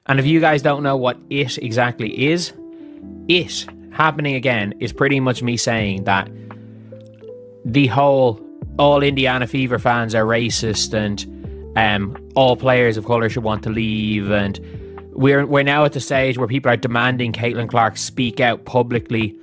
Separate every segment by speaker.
Speaker 1: And if you guys don't know what it exactly is, it happening again is pretty much me saying that the whole all Indiana Fever fans are racist and all players of colour should want to leave, and we're now at the stage where people are demanding Caitlin Clark speak out publicly,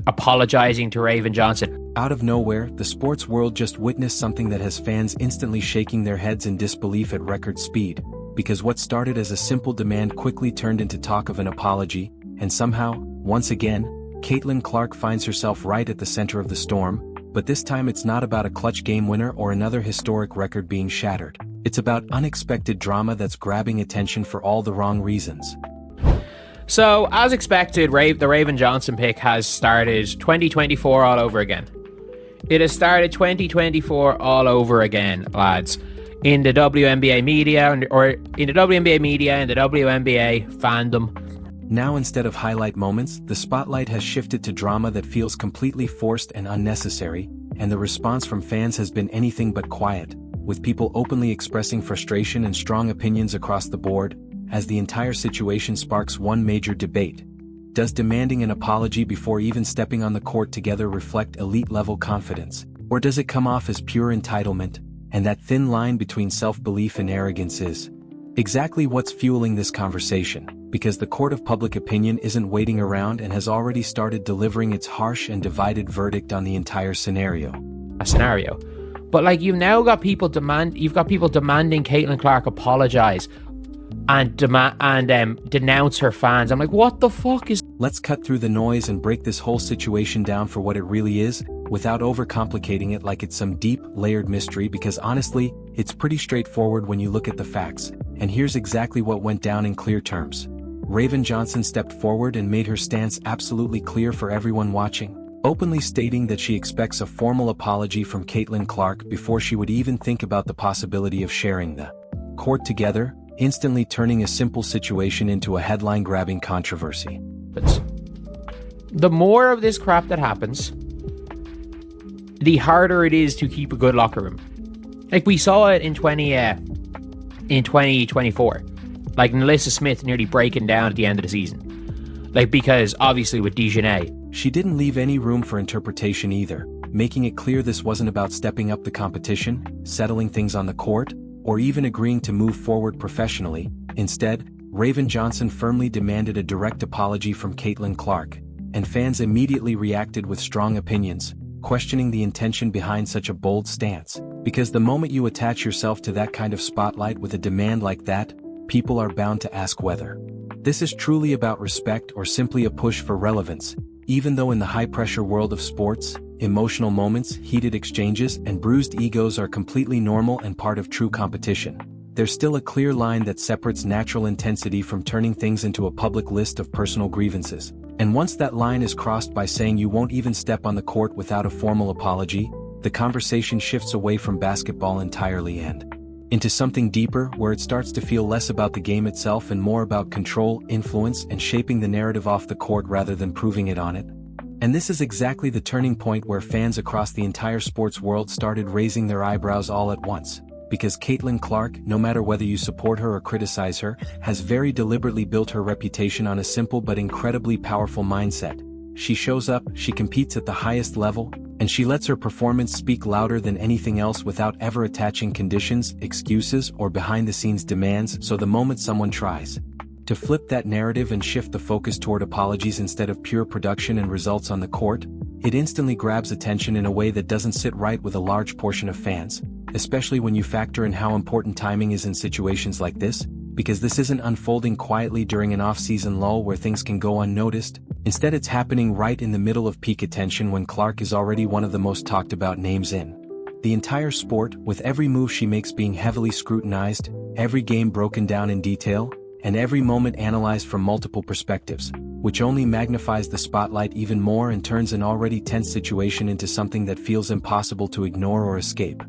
Speaker 1: apologising to Raven Johnson.
Speaker 2: Out of nowhere, the sports world just witnessed something that has fans instantly shaking their heads in disbelief at record speed, because what started as a simple demand quickly turned into talk of an apology, and somehow, once again, Caitlin Clark finds herself right at the center of the storm, but this time it's not about a clutch game winner or another historic record being shattered. It's about unexpected drama that's grabbing attention for all the wrong reasons.
Speaker 1: So, as expected, the Raven Johnson pick has started 2024 all over again. It has started 2024 all over again, lads. In the WNBA media, and the WNBA fandom.
Speaker 2: Now instead of highlight moments, the spotlight has shifted to drama that feels completely forced and unnecessary, and the response from fans has been anything but quiet, with people openly expressing frustration and strong opinions across the board, as the entire situation sparks one major debate. Does demanding an apology before even stepping on the court together reflect elite-level confidence, or does it come off as pure entitlement? And that thin line between self-belief and arrogance is exactly what's fueling this conversation, because the court of public opinion isn't waiting around and has already started delivering its harsh and divided verdict on the entire scenario.
Speaker 1: But like, you've now got people demanding Caitlin Clark apologise and denounce her fans. I'm like, what the fuck is...
Speaker 2: Let's cut through the noise and break this whole situation down for what it really is, without overcomplicating it like it's some deep, layered mystery, because honestly, it's pretty straightforward when you look at the facts, and here's exactly what went down in clear terms. Raven Johnson stepped forward and made her stance absolutely clear for everyone watching, openly stating that she expects a formal apology from Caitlin Clark before she would even think about the possibility of sharing the court together, instantly turning a simple situation into a headline-grabbing controversy.
Speaker 1: The more of this crap that happens, the harder it is to keep a good locker room. Like, we saw it in 2024. Like, Nalissa Smith nearly breaking down at the end of the season. Like, because obviously with Dejanay.
Speaker 2: She didn't leave any room for interpretation either, making it clear this wasn't about stepping up the competition, settling things on the court, or even agreeing to move forward professionally. Instead, Raven Johnson firmly demanded a direct apology from Caitlin Clark, and fans immediately reacted with strong opinions, questioning the intention behind such a bold stance, because the moment you attach yourself to that kind of spotlight with a demand like that, people are bound to ask whether this is truly about respect or simply a push for relevance. Even though in the high-pressure world of sports, emotional moments, heated exchanges, and bruised egos are completely normal and part of true competition, there's still a clear line that separates natural intensity from turning things into a public list of personal grievances. And once that line is crossed by saying you won't even step on the court without a formal apology, the conversation shifts away from basketball entirely and into something deeper, where it starts to feel less about the game itself and more about control, influence, and shaping the narrative off the court rather than proving it on it. And this is exactly the turning point where fans across the entire sports world started raising their eyebrows all at once. Because Caitlin Clark, no matter whether you support her or criticize her, has very deliberately built her reputation on a simple but incredibly powerful mindset. She shows up, she competes at the highest level, and she lets her performance speak louder than anything else without ever attaching conditions, excuses, or behind-the-scenes demands. So the moment someone tries to flip that narrative and shift the focus toward apologies instead of pure production and results on the court, it instantly grabs attention in a way that doesn't sit right with a large portion of fans, especially when you factor in how important timing is in situations like this, because this isn't unfolding quietly during an off-season lull where things can go unnoticed. Instead, it's happening right in the middle of peak attention when Clark is already one of the most talked about names in the entire sport, with every move she makes being heavily scrutinized, every game broken down in detail, and every moment analyzed from multiple perspectives, which only magnifies the spotlight even more and turns an already tense situation into something that feels impossible to ignore or escape.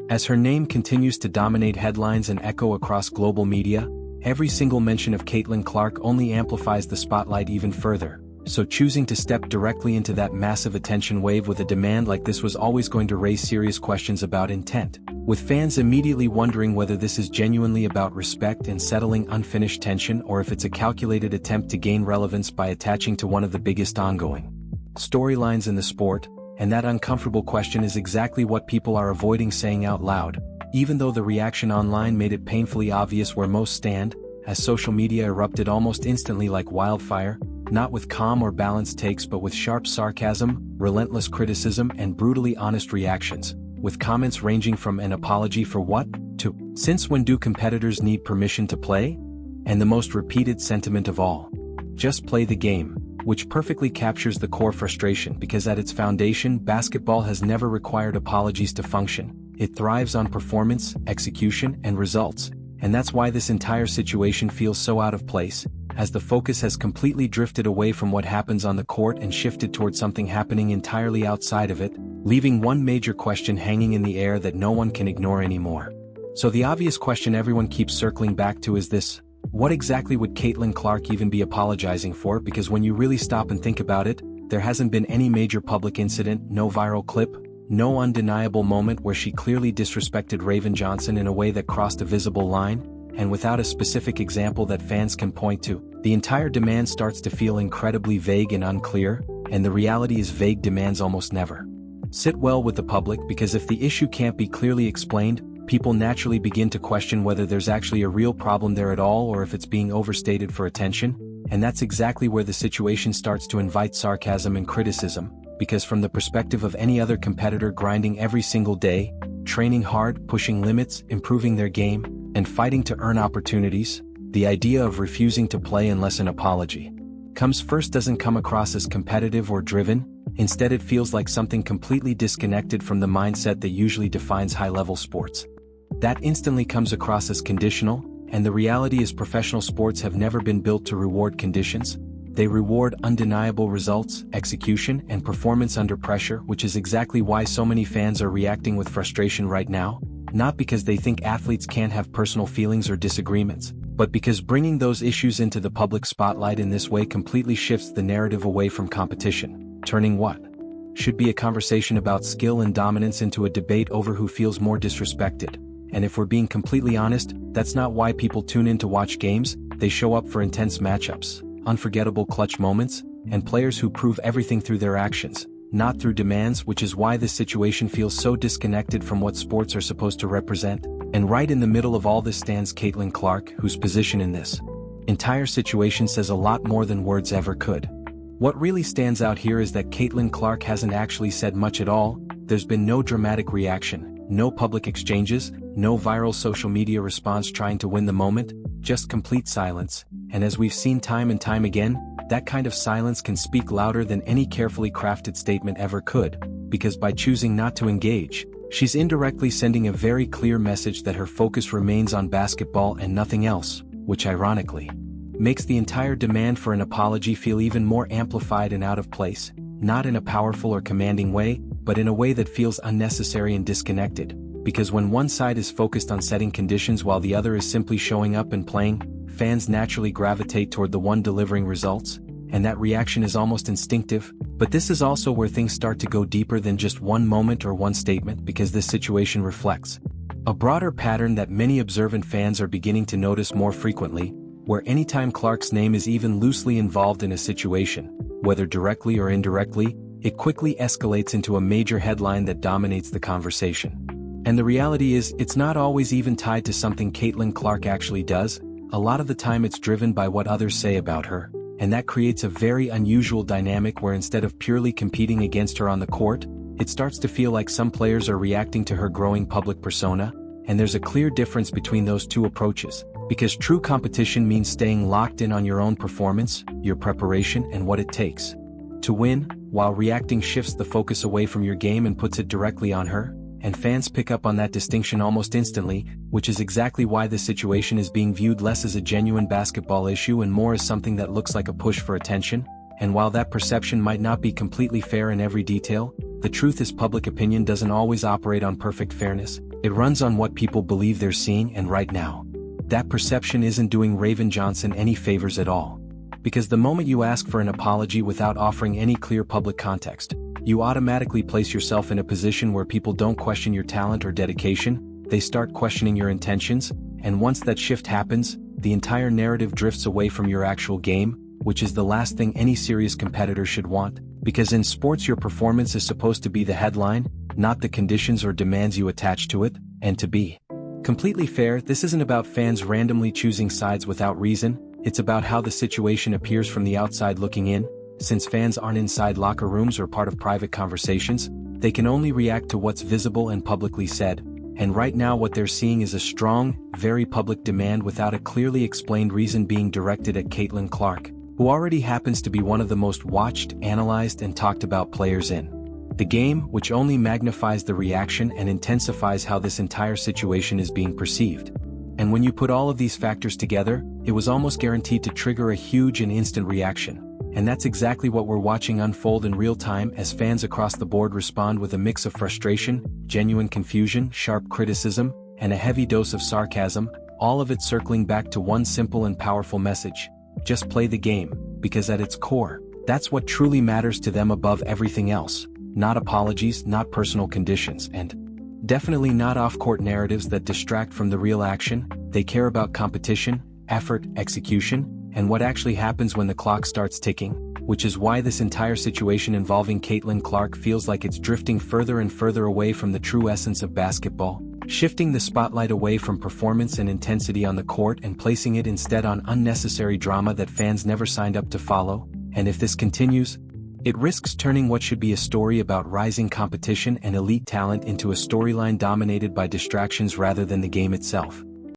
Speaker 2: As her name continues to dominate headlines and echo across global media, every single mention of Caitlin Clark only amplifies the spotlight even further. So choosing to step directly into that massive attention wave with a demand like this was always going to raise serious questions about intent. with fans immediately wondering whether this is genuinely about respect and settling unfinished tension or if it's a calculated attempt to gain relevance by attaching to one of the biggest ongoing storylines in the sport, and that uncomfortable question is exactly what people are avoiding saying out loud, even though the reaction online made it painfully obvious where most stand, as social media erupted almost instantly like wildfire, not with calm or balanced takes but with sharp sarcasm, relentless criticism and brutally honest reactions, with comments ranging from "an apology for what?" to "since when do competitors need permission to play?" and the most repeated sentiment of all, "just play the game," which perfectly captures the core frustration because at its foundation basketball has never required apologies to function. It thrives on performance, execution, and results, and that's why this entire situation feels so out of place, as the focus has completely drifted away from what happens on the court and shifted towards something happening entirely outside of it, leaving one major question hanging in the air that no one can ignore anymore. So the obvious question everyone keeps circling back to is this: what exactly would Caitlin Clark even be apologizing for? Because when you really stop and think about it, there hasn't been any major public incident, no viral clip, no undeniable moment where she clearly disrespected Raven Johnson in a way that crossed a visible line, and without a specific example that fans can point to, the entire demand starts to feel incredibly vague and unclear, and the reality is vague demands almost never sit well with the public because if the issue can't be clearly explained, people naturally begin to question whether there's actually a real problem there at all or if it's being overstated for attention, and that's exactly where the situation starts to invite sarcasm and criticism, because from the perspective of any other competitor grinding every single day, training hard, pushing limits, improving their game, and fighting to earn opportunities, the idea of refusing to play unless an apology comes first doesn't come across as competitive or driven. Instead, it feels like something completely disconnected from the mindset that usually defines high-level sports. That instantly comes across as conditional, and the reality is professional sports have never been built to reward conditions. They reward undeniable results, execution, and performance under pressure, which is exactly why so many fans are reacting with frustration right now, not because they think athletes can't have personal feelings or disagreements, but because bringing those issues into the public spotlight in this way completely shifts the narrative away from competition, turning what should be a conversation about skill and dominance into a debate over who feels more disrespected. And if we're being completely honest, that's not why people tune in to watch games. They show up for intense matchups, unforgettable clutch moments, and players who prove everything through their actions, not through demands, which is why this situation feels so disconnected from what sports are supposed to represent. And right in the middle of all this stands Caitlin Clark, whose position in this entire situation says a lot more than words ever could. What really stands out here is that Caitlin Clark hasn't actually said much at all. There's been no dramatic reaction, no public exchanges, no viral social media response trying to win the moment, just complete silence. And as we've seen time and time again, that kind of silence can speak louder than any carefully crafted statement ever could, because by choosing not to engage, she's indirectly sending a very clear message that her focus remains on basketball and nothing else, which ironically makes the entire demand for an apology feel even more amplified and out of place, not in a powerful or commanding way, but in a way that feels unnecessary and disconnected. Because when one side is focused on setting conditions while the other is simply showing up and playing, fans naturally gravitate toward the one delivering results, and that reaction is almost instinctive. But this is also where things start to go deeper than just one moment or one statement, because this situation reflects a broader pattern that many observant fans are beginning to notice more frequently, where anytime Clark's name is even loosely involved in a situation, whether directly or indirectly, it quickly escalates into a major headline that dominates the conversation. And the reality is, it's not always even tied to something Caitlin Clark actually does. A lot of the time it's driven by what others say about her, and that creates a very unusual dynamic where instead of purely competing against her on the court, it starts to feel like some players are reacting to her growing public persona, and there's a clear difference between those two approaches, because true competition means staying locked in on your own performance, your preparation, and what it takes to win, while reacting shifts the focus away from your game and puts it directly on her, and fans pick up on that distinction almost instantly, which is exactly why the situation is being viewed less as a genuine basketball issue and more as something that looks like a push for attention. And while that perception might not be completely fair in every detail, the truth is public opinion doesn't always operate on perfect fairness. It runs on what people believe they're seeing, and right now, that perception isn't doing Raven Johnson any favors at all. Because the moment you ask for an apology without offering any clear public context, you automatically place yourself in a position where people don't question your talent or dedication, they start questioning your intentions, and once that shift happens, the entire narrative drifts away from your actual game, which is the last thing any serious competitor should want, because in sports your performance is supposed to be the headline, not the conditions or demands you attach to it, and to be completely fair, this isn't about fans randomly choosing sides without reason, it's about how the situation appears from the outside looking in. Since fans aren't inside locker rooms or part of private conversations, they can only react to what's visible and publicly said, and right now what they're seeing is a strong, very public demand without a clearly explained reason being directed at Caitlin Clark, who already happens to be one of the most watched, analyzed and talked about players in the game, which only magnifies the reaction and intensifies how this entire situation is being perceived. And when you put all of these factors together, it was almost guaranteed to trigger a huge and instant reaction. And that's exactly what we're watching unfold in real time as fans across the board respond with a mix of frustration, genuine confusion, sharp criticism, and a heavy dose of sarcasm, all of it circling back to one simple and powerful message: just play the game, because at its core, that's what truly matters to them above everything else. Not apologies, not personal conditions, and definitely not off-court narratives that distract from the real action. They care about competition, effort, execution, and what actually happens when the clock starts ticking, which is why this entire situation involving Caitlin Clark feels like it's drifting further and further away from the true essence of basketball, shifting the spotlight away from performance and intensity on the court and placing it instead on unnecessary drama that fans never signed up to follow. And if this continues, it risks turning what should be a story about rising competition and elite talent into a storyline dominated by distractions rather than the game itself.